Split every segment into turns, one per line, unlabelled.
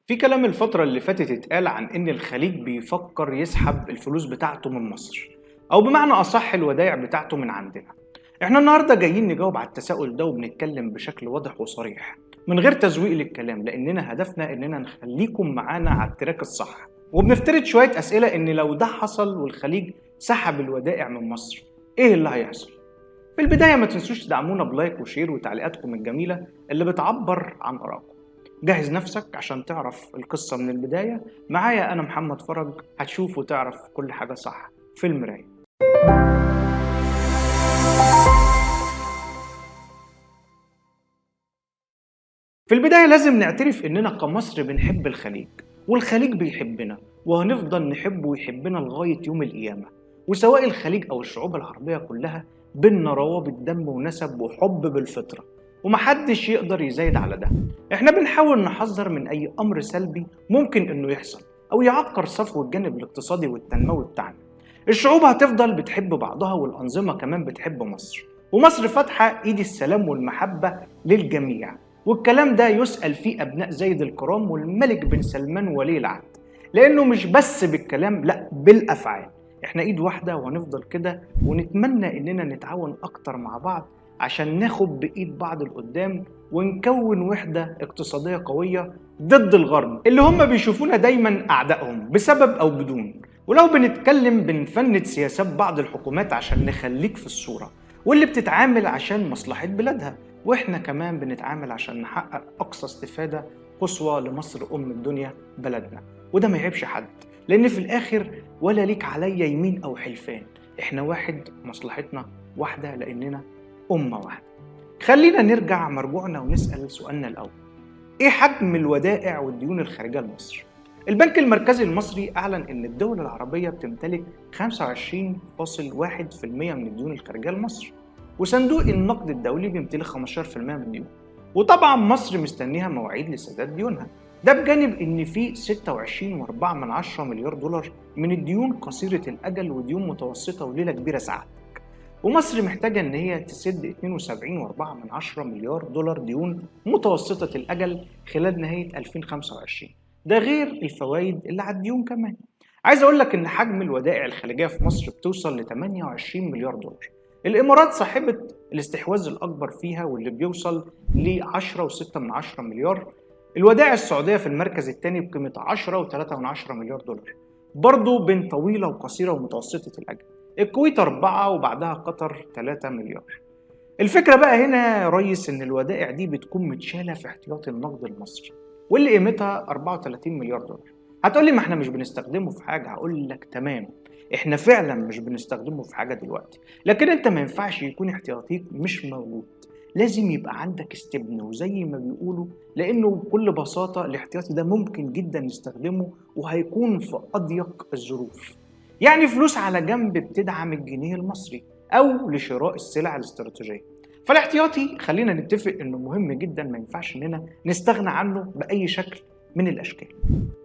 في كلام الفترة اللي فاتت اتقال عن إن الخليج بيفكر يسحب الفلوس بتاعته من مصر، أو بمعنى أصح الودائع بتاعته من عندنا. إحنا النهاردة جايين نجاوب على التساؤل ده وبنتكلم بشكل واضح وصريح من غير تزويق للكلام، لأننا هدفنا إننا نخليكم معانا على التراك الصح. وبنفترض شوية أسئلة إن لو ده حصل والخليج سحب الودائع من مصر، إيه اللي هيحصل؟ في البداية ما تنسوش تدعمونا بلايك وشير وتعليقاتكم الجميلة اللي بتعبر عن آرائكم. جهز نفسك عشان تعرف القصة من البداية. معايا أنا محمد فرج، هتشوف وتعرف كل حاجة صح في المراية. في البداية لازم نعترف إننا كمصر بنحب الخليج، والخليج بيحبنا، وهنفضل نحبه ويحبنا لغاية يوم القيامة. وسواء الخليج أو الشعوب العربية كلها بينا روابط دم ونسب وحب بالفطرة، ومحدش يقدر يزايد على ده. احنا بنحاول نحذر من أي أمر سلبي ممكن إنه يحصل أو يعكر صفو الجانب الاقتصادي والتنموي بتاعنا. الشعوب هتفضل بتحب بعضها، والأنظمة كمان بتحب مصر، ومصر فاتحة إيد السلام والمحبة للجميع. والكلام ده يسأل فيه أبناء زايد الكرام والملك بن سلمان ولي العهد، لأنه مش بس بالكلام، لأ بالأفعال. احنا إيد واحدة وهنفضل كده، ونتمنى إننا نتعاون أكتر مع بعض عشان ناخد بإيد بعض لقدام ونكون وحدة اقتصادية قوية ضد الغرب اللي هم بيشوفونا دايما أعدائهم بسبب أو بدون. ولو بنتكلم بنفند سياسات بعض الحكومات عشان نخليك في الصورة، واللي بتتعامل عشان مصلحة بلادها، واحنا كمان بنتعامل عشان نحقق اقصى استفادة قصوى لمصر ام الدنيا بلدنا. وده ما يعيبش حد، لان في الاخر ولا ليك عليا يمين او حلفان، احنا واحد، مصلحتنا واحدة لاننا امة واحدة. خلينا نرجع مرجوعنا ونسأل سؤالنا الاول: ايه حجم الودائع والديون الخارجية لمصر؟ البنك المركزي المصري اعلن ان الدول العربية بتمتلك 25.1% من الديون الخارجية لمصر، وصندوق النقد الدولي بيمتلك 15% من الديون. وطبعا مصر مستنيها مواعيد لسداد ديونها، ده بجانب ان في 26.4 مليار دولار من الديون قصيرة الاجل وديون متوسطة وليلة كبيرة ساعات. ومصر محتاجة ان هي تسد 72.4 مليار دولار ديون متوسطة الاجل خلال نهاية 2025، ده غير الفوائد اللي على الديون كمان. عايز اقول لك ان حجم الودائع الخارجية في مصر بتوصل ل 28 مليار دولار. الامارات صاحبة الاستحواذ الاكبر فيها واللي بيوصل ل 10.6 مليار. الودائع السعودية في المركز الثاني بقيمة 10.3 مليار دولار، برضو بين طويلة وقصيرة ومتوسطة الاجل. الكويت 4 وبعدها قطر 3 مليار. الفكرة بقى هنا يا ريس ان الودائع دي بتكون متشالة في احتياطي النقد المصري، واللي قيمتها 34 مليار دولار. هتقولي ما احنا مش بنستخدمه في حاجة، هقول لك تمام، احنا فعلا مش بنستخدمه في حاجة دلوقتي، لكن انت ما ينفعش يكون احتياطيك مش موجود، لازم يبقى عندك استبن وزي ما بيقولوا، لانه بكل بساطة الاحتياطي ده ممكن جدا نستخدمه وهيكون في اضيق الظروف. يعني فلوس على جنب بتدعم الجنيه المصري او لشراء السلع الاستراتيجية. فالاحتياطي خلينا نتفق انه مهم جدا، ما ينفعش اننا نستغنى عنه باي شكل من الاشكال.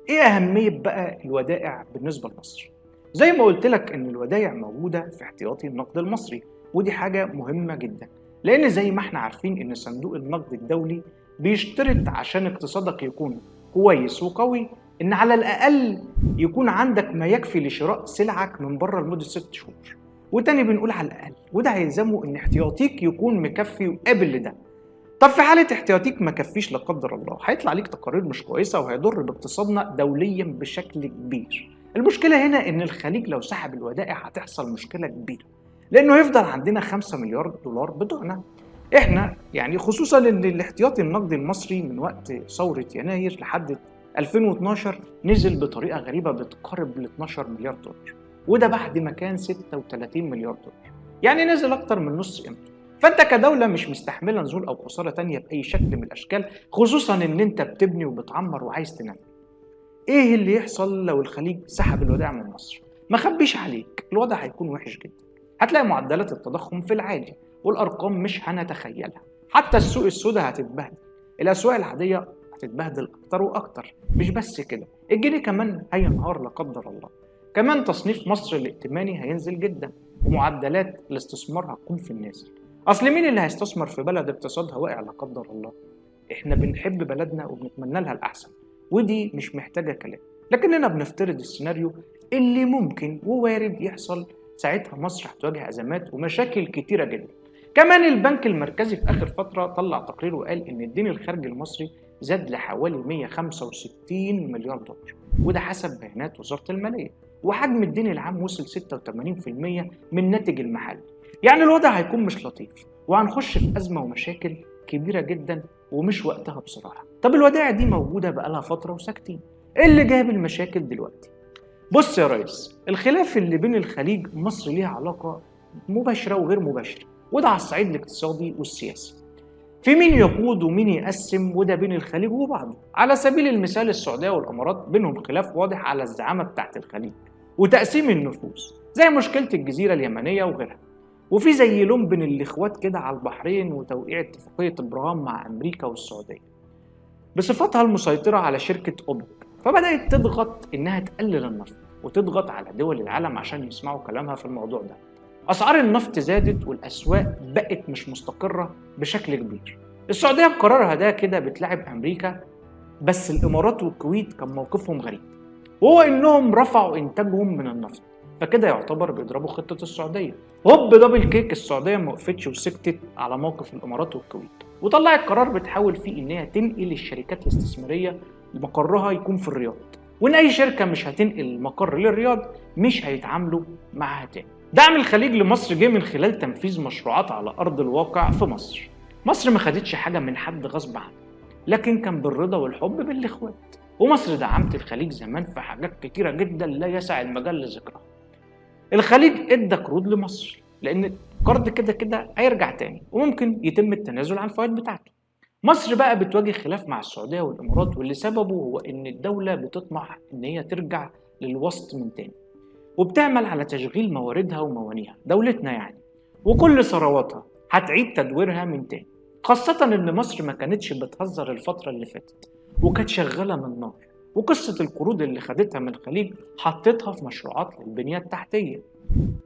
ايه اهمية بقى الودائع بالنسبة لمصر؟ زي ما قلت لك ان الودائع موجودة في احتياطي النقد المصري، ودي حاجة مهمة جدا، لان زي ما احنا عارفين ان صندوق النقد الدولي بيشترط عشان اقتصادك يكون كويس وقوي ان على الاقل يكون عندك ما يكفي لشراء سلعك من بره لمدة 6 شهور. وتاني بنقول على الاقل، وده هيلزمه ان احتياطيك يكون مكفي وقابل لده. طب في حالة احتياطيك ما كفيش لا قدر الله، هيطلع ليك تقارير مش كويسة وهيضر باقتصادنا دوليا بشكل كبير. المشكلة هنا ان الخليج لو سحب الودائع هتحصل مشكلة كبيرة، لانه يفضل عندنا 5 مليار دولار بتوعنا احنا، يعني خصوصا ان الاحتياطي النقدي المصري من وقت ثورة يناير لحد 2012 نزل بطريقة غريبة بتقارب ل 12 مليار دولار، وده بعد ما كان 36 مليار دولار، يعني نزل اكتر من نص قيمته. فانت كدولة مش مستحملة نزول او خسارة تانية باي شكل من الاشكال، خصوصا ان انت بتبني وبتعمر وعايز تنمي. ايه اللي يحصل لو الخليج سحب الودائع من مصر؟ ما خبيش عليك، الوضع هيكون وحش جدا. هتلاقي معدلات التضخم في العالي والارقام مش هنتخيلها، حتى السوق السوداء هتتبهدل، الاسواق العادية هتتبهدل اكتر واكتر. مش بس كده، الجنيه كمان هينهار لا قدر الله، كمان تصنيف مصر الائتماني هينزل جدا، ومعدلات الاستثمار هتكون في النازل. اصل مين اللي هيستثمر في بلد اقتصادها واقع لا قدر الله؟ احنا بنحب بلدنا وبنتمنى لها الاحسن، ودي مش محتاجة كلام، لكننا بنفترض السيناريو اللي ممكن ووارد يحصل. ساعتها مصر هتواجه أزمات ومشاكل كتيرة جدا. كمان البنك المركزي في آخر فترة طلع تقرير وقال إن الدين الخارجي المصري زاد لحوالي 165 مليار دولار، وده حسب بيانات وزارة المالية. وحجم الدين العام وصل 86% من الناتج المحلي. يعني الوضع هيكون مش لطيف، وهنخش في أزمة ومشاكل كبيرة جدا ومش وقتها بصراحة. طب الودائع دي موجودة بقالها فترة وساكتين، إيه اللي جاب المشاكل دلوقتي؟ بص يا ريس، الخلاف اللي بين الخليج مصر ليها علاقة مباشرة وغير مباشرة، وده على الصعيد الاقتصادي والسياسي. في مين يقود ومين يقسم، وده بين الخليج وبعضه. على سبيل المثال السعودية والإمارات بينهم خلاف واضح على الزعامة بتاعت الخليج وتقسيم النفوذ، زي مشكلة الجزيرة اليمنية وغيرها. وفي زي لون بين الإخوات كده على البحرين وتوقيع اتفاقية إبراهام مع أمريكا والسعودية بصفتها المسيطرة على شركة أوبك، فبدأت تضغط إنها تقلل النفط وتضغط على دول العالم عشان يسمعوا كلامها في الموضوع ده. أسعار النفط زادت والأسواق بقت مش مستقرة بشكل كبير. السعودية بقرارها ده كده بتلعب أمريكا، بس الإمارات والكويت كان موقفهم غريب، وهو إنهم رفعوا إنتاجهم من النفط، فكده يعتبر بيضربوا خطة السعودية. هوب دبل كيك، السعودية ما وقفتش وسكتت على موقف الإمارات والكويت، وطلعت قرار بتحاول فيه إنها تنقل الشركات الاستثمارية مقرها يكون في الرياض، وإن أي شركة مش هتنقل المقر للرياض مش هيتعاملوا معها تاني. دعم الخليج لمصر جه من خلال تنفيذ مشروعات على أرض الواقع في مصر. مصر ما خدتش حاجة من حد غصب عنه، لكن كان بالرضا والحب بالإخوات. ومصر دعمت الخليج زمان في حاجات كتيرة جدا لا يسع المجال لذكرها. الخليج ادى قروض لمصر لأن القرض كده كده هيرجع تاني، وممكن يتم التنازل عن الفوائد بتاعته. مصر بقى بتواجه خلاف مع السعودية والإمارات، واللي سببه هو إن الدولة بتطمح إن هي ترجع للوسط من تاني، وبتعمل على تشغيل مواردها وموانيها، دولتنا يعني، وكل ثرواتها هتعيد تدويرها من تاني. خاصة إن مصر ما كانتش بتهزر الفترة اللي فاتت، وكانت شغالة من نار. وقصة القروض اللي خدتها من الخليج حطتها في مشروعات للبنية التحتية.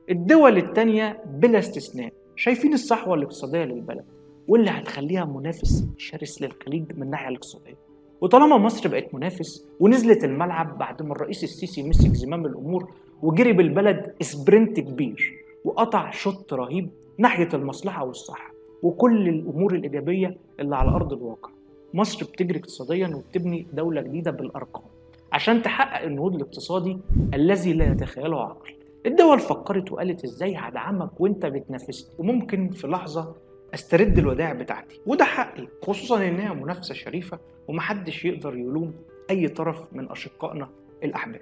الدول التانية بلا استثناء شايفين الصحوة الاقتصادية للبلد، واللي هتخليها منافس شرس للخليج من الناحية الاقتصادية. وطالما مصر بقت منافس ونزلت الملعب بعد ما الرئيس السيسي مسك زمام الأمور وجري بالبلد سبرنت كبير وقطع شوط رهيب ناحية المصلحة والصحة وكل الأمور الإيجابية اللي على أرض الواقع، مصر بتجري اقتصاديا وبتبني دولة جديدة بالأرقام عشان تحقق النهوض الاقتصادي الذي لا يتخيله عقل. الدول فكرت وقالت ازاي هدعمك وانت بتنافسني، وممكن في لحظة استرد الودائع بتاعتي، وده حقي، خصوصا انها منافسة شريفة ومحدش يقدر يلوم اي طرف من اشقائنا الاحباب.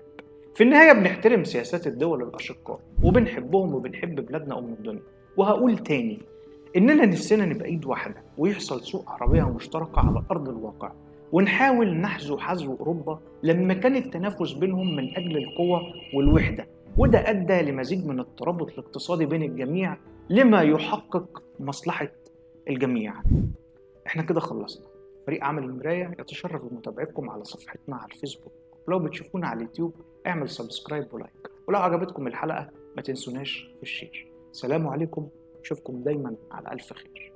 في النهاية بنحترم سياسات الدول الاشقاء وبنحبهم وبنحب بلادنا ام الدنيا. وهقول تاني اننا نفسنا نبقى ايد واحدة ويحصل سوق عربية مشتركة على ارض الواقع، ونحاول نحذو حذو اوروبا لما كان التنافس بينهم من اجل القوة والوحدة، وده أدى لمزيد من الترابط الاقتصادي بين الجميع لما يحقق مصلحة الجميع. احنا كده خلصنا. فريق عمل المراية يتشرف بمتابعتكم على صفحتنا على الفيسبوك، ولو بتشوفونا على اليوتيوب اعمل سبسكرايب ولايك، ولو عجبتكم الحلقة ما تنسوناش في الشير. سلام عليكم، اشوفكم دايما على ألف خير.